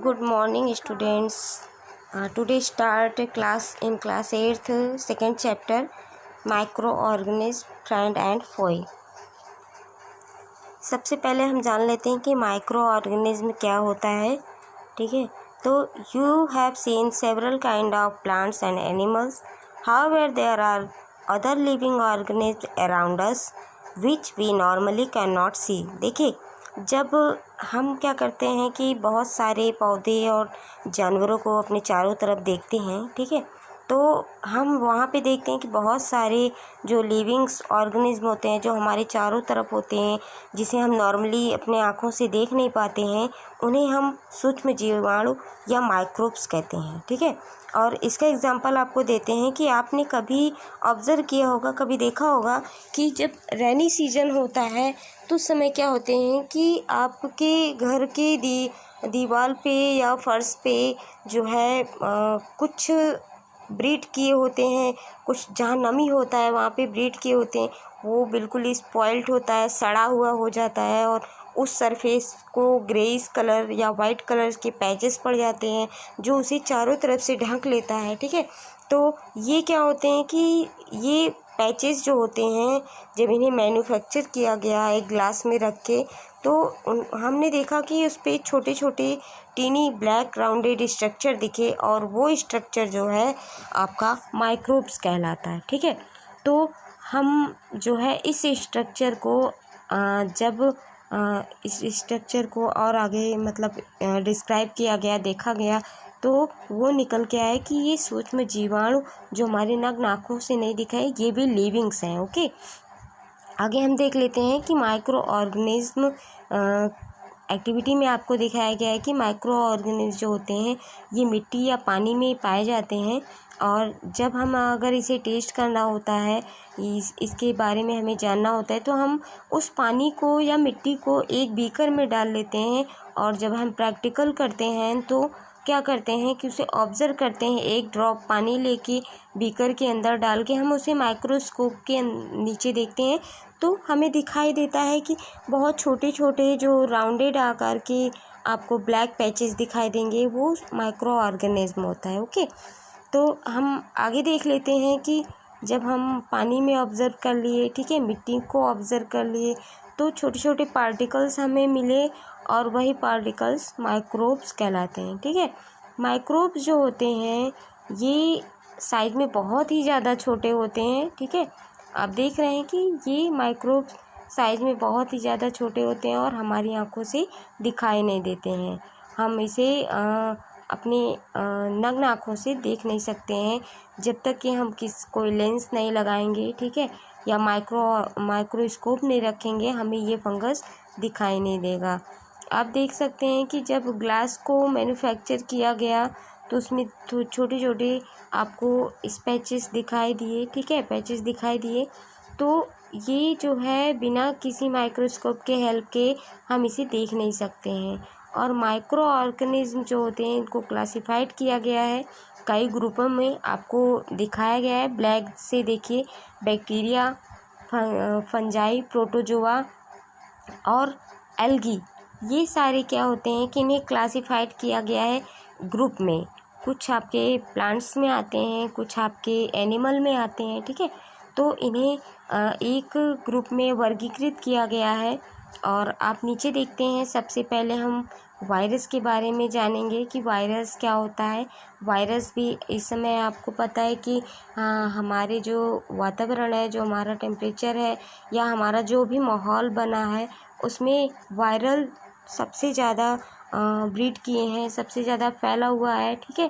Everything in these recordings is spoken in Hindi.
Good morning, students. Today start class 8th second chapter microorganism friend and foe. सबसे पहले हम जान लेते हैं कि माइक्रो ऑर्गेनिज्म क्या होता है. ठीक है, तो you have seen several kind of plants and animals. However there are other living organism around us which we normally can not see. देखिए, जब हम क्या करते हैं कि बहुत सारे पौधे और जानवरों को अपने चारों तरफ देखते हैं, ठीक है, तो हम वहाँ पे देखते हैं कि बहुत सारे जो लिविंग्स ऑर्गेनिज्म होते हैं जो हमारे चारों तरफ होते हैं, जिसे हम नॉर्मली अपने आँखों से देख नहीं पाते हैं, उन्हें हम सूक्ष्म जीवाणु या माइक्रोब्स कहते हैं. ठीक है, और इसका एग्जांपल आपको देते हैं कि आपने कभी ऑब्ज़र्व किया होगा, कभी देखा होगा कि जब रेनी सीजन होता है तो उस समय क्या होते हैं कि आपके घर के दीवार पे या फर्श पे जो है कुछ ब्रीड किए होते हैं, कुछ जहाँ नमी होता है वहाँ पे ब्रीड किए होते हैं, वो बिल्कुल स्पॉइल्ड होता है, सड़ा हुआ हो जाता है और उस सरफेस को ग्रेइश कलर या वाइट कलर के पैचेस पड़ जाते हैं जो उसे चारों तरफ से ढक लेता है. ठीक है, तो ये क्या होते हैं कि ये पैचेस जो होते हैं, जब इन्हें मैन्युफैक्चर किया गया एक ग्लास में रख के, तो हमने देखा कि उस पर छोटे छोटे टीनी ब्लैक राउंडेड स्ट्रक्चर दिखे और वो स्ट्रक्चर जो है आपका माइक्रोब्स कहलाता है. ठीक है, तो हम जो है इस स्ट्रक्चर को जब इस स्ट्रक्चर को और आगे मतलब डिस्क्राइब किया गया, देखा गया, तो वो निकल के आया कि ये सूक्ष्म जीवाणु जो हमारे नग्न आँखों से नहीं दिखाई, ये भी लिविंग्स हैं. ओके, आगे हम देख लेते हैं कि माइक्रो ऑर्गेनिज्म एक्टिविटी में आपको दिखाया गया है कि माइक्रो ऑर्गेनिज्म जो होते हैं ये मिट्टी या पानी में पाए जाते हैं, और जब हम अगर इसे टेस्ट करना होता है, इसके बारे में हमें जानना होता है, तो हम उस पानी को या मिट्टी को एक बीकर में डाल लेते हैं, और जब हम प्रैक्टिकल करते हैं तो क्या करते हैं कि उसे ऑब्ज़र्व करते हैं. एक ड्रॉप पानी लेके बीकर के अंदर डाल के हम उसे माइक्रोस्कोप के नीचे देखते हैं, तो हमें दिखाई देता है कि बहुत छोटे छोटे जो राउंडेड आकार के आपको ब्लैक पैचेस दिखाई देंगे, वो माइक्रो ऑर्गेनिज्म होता है. ओके, तो हम आगे देख लेते हैं कि जब हम पानी में ऑब्ज़र्व कर लिए, ठीक है, मिट्टी को ऑब्ज़र्व कर लिए, तो छोटे छोटे पार्टिकल्स हमें मिले और वही पार्टिकल्स माइक्रोब्स कहलाते हैं. ठीक है, माइक्रोब्स जो होते हैं ये साइज में बहुत ही ज़्यादा छोटे होते हैं. ठीक है, आप देख रहे हैं कि ये माइक्रोब्स साइज में बहुत ही ज़्यादा छोटे होते हैं और हमारी आंखों से दिखाई नहीं देते हैं. हम इसे अपने नग्न आँखों से देख नहीं सकते हैं जब तक कि हम कोई लेंस नहीं लगाएंगे, ठीक है, या माइक्रोस्कोप नहीं रखेंगे, हमें ये फंगस दिखाई नहीं देगा. आप देख सकते हैं कि जब ग्लास को मैन्युफैक्चर किया गया तो उसमें छोटे छोटे आपको पैचेस दिखाई दिए. ठीक है, पैचेस दिखाई दिए, तो ये जो है बिना किसी माइक्रोस्कोप के हेल्प के हम इसे देख नहीं सकते हैं. और माइक्रो ऑर्गेनिज्म जो होते हैं इनको क्लासिफाइड किया गया है कई ग्रुपों में, आपको दिखाया गया है. ब्लैक से देखिए बैक्टीरिया, फंजाई, प्रोटोजोआ और एल्गी, ये सारे क्या होते हैं कि इन्हें क्लासिफाइड किया गया है ग्रुप में. कुछ आपके प्लांट्स में आते हैं, कुछ आपके एनिमल में आते हैं. ठीक है, तो इन्हें एक ग्रुप में वर्गीकृत किया गया है. और आप नीचे देखते हैं, सबसे पहले हम वायरस के बारे में जानेंगे कि वायरस क्या होता है. वायरस भी इस समय आपको पता है कि हमारे जो वातावरण है, जो हमारा टेम्परेचर है या हमारा जो भी माहौल बना है, उसमें वायरल सबसे ज़्यादा ब्रीड किए हैं, सबसे ज़्यादा फैला हुआ है. ठीक है,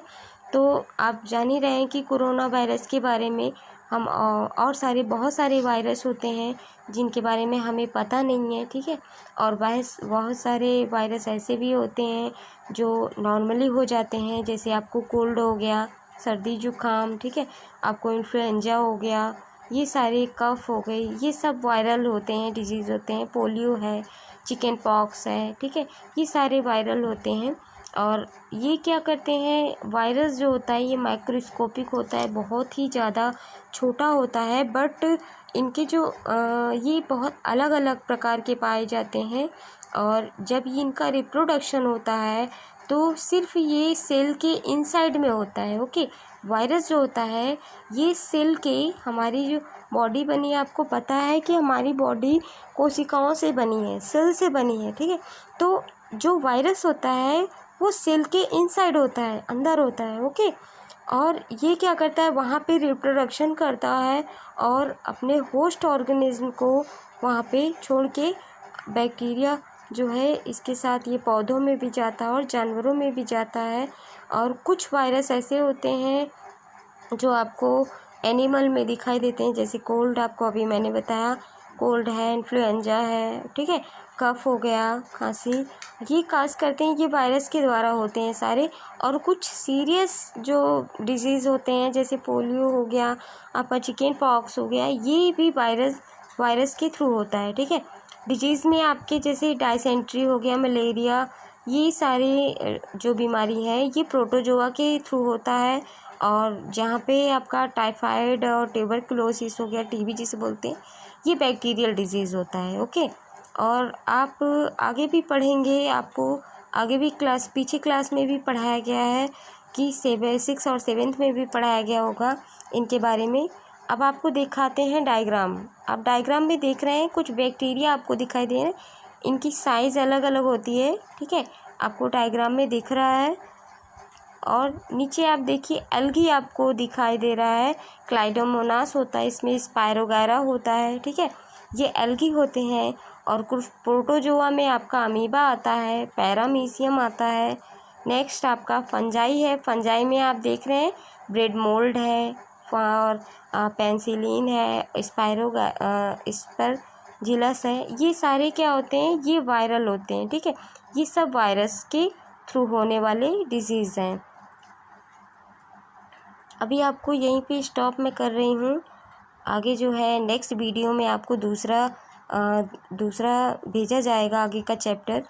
तो आप जान ही रहे हैं कि कोरोना वायरस के बारे में हम और बहुत सारे वायरस होते हैं जिनके बारे में हमें पता नहीं है. ठीक है, और बहुत सारे वायरस ऐसे भी होते हैं जो नॉर्मली हो जाते हैं, जैसे आपको कोल्ड हो गया, सर्दी जुकाम, ठीक है, आपको इन्फ्लुएंजा हो गया, ये सारे कफ हो गई, ये सब वायरल होते हैं, डिजीज़ होते हैं. पोलियो है, चिकन पॉक्स है, ठीक है, ये सारे वायरल होते हैं. और ये क्या करते हैं, वायरस जो होता है ये माइक्रोस्कोपिक होता है, बहुत ही ज़्यादा छोटा होता है, बट इनके जो ये बहुत अलग अलग प्रकार के पाए जाते हैं. और जब ये इनका रिप्रोडक्शन होता है तो सिर्फ ये सेल के इनसाइड में होता है। ओके, वायरस जो होता है ये सेल के, हमारी जो बॉडी बनी है, आपको पता है कि हमारी बॉडी कोशिकाओं से बनी है, सेल से बनी है, ठीक है। तो जो वायरस होता है वो सेल के इनसाइड होता है, अंदर होता है। ओके, और ये क्या करता है, वहाँ पे रिप्रोडक्शन करता है और अपने होस्ट ऑर्गेनिज्म को वहाँ पे छोड़ के बैक्टीरिया जो है इसके साथ ये पौधों में भी जाता है और जानवरों में भी जाता है। और कुछ वायरस ऐसे होते हैं जो आपको एनिमल में दिखाई देते हैं, जैसे कोल्ड, आपको अभी मैंने बताया कोल्ड है, इन्फ्लुएंजा है, ठीक है, कफ हो गया, खांसी, ये काज करते हैं, ये वायरस के द्वारा होते हैं सारे। और कुछ सीरियस जो डिजीज़ होते हैं जैसे पोलियो हो गया, आपका चिकन पॉक्स हो गया, ये भी वायरस के थ्रू होता है, ठीक है। डिजीज़ में आपके जैसे डायसेंट्री हो गया, मलेरिया, ये सारे जो बीमारी है ये प्रोटोजोआ के थ्रू होता है। और जहाँ पे आपका टाइफाइड और ट्यूबरकुलोसिस हो गया, टीबी जिसे बोलते हैं, ये बैक्टीरियल डिजीज़ होता है। ओके, और आप आगे भी पढ़ेंगे, आपको आगे भी पीछे क्लास में भी पढ़ाया गया है कि 6 और 7 में भी पढ़ाया गया होगा इनके बारे में। अब आपको दिखाते हैं डायग्राम। आप डायग्राम में देख रहे हैं कुछ बैक्टीरिया आपको दिखाई दे रहे हैं, इनकी साइज़ अलग अलग होती है, ठीक है, आपको डायग्राम में दिख रहा है। और नीचे आप देखिए एल्गी आपको दिखाई दे रहा है, क्लाइडोमोनास होता है, इसमें स्पायरोगायरा होता है, ठीक है, ये एल्गी होते हैं। और कुछ प्रोटोजोआ में आपका अमीबा आता है, पैरामीशियम आता है। नेक्स्ट आपका फंजाई है, फंजाई में आप देख रहे हैं ब्रेड मोल्ड है और पेंसिलिन है, स्परजिलस है, ये सारे क्या होते हैं, ये वायरल होते हैं, ठीक है, ये सब वायरस के थ्रू होने वाले डिजीज़ हैं। अभी आपको यहीं पे स्टॉप मैं कर रही हूँ, आगे जो है नेक्स्ट वीडियो में आपको दूसरा भेजा जाएगा आगे का चैप्टर।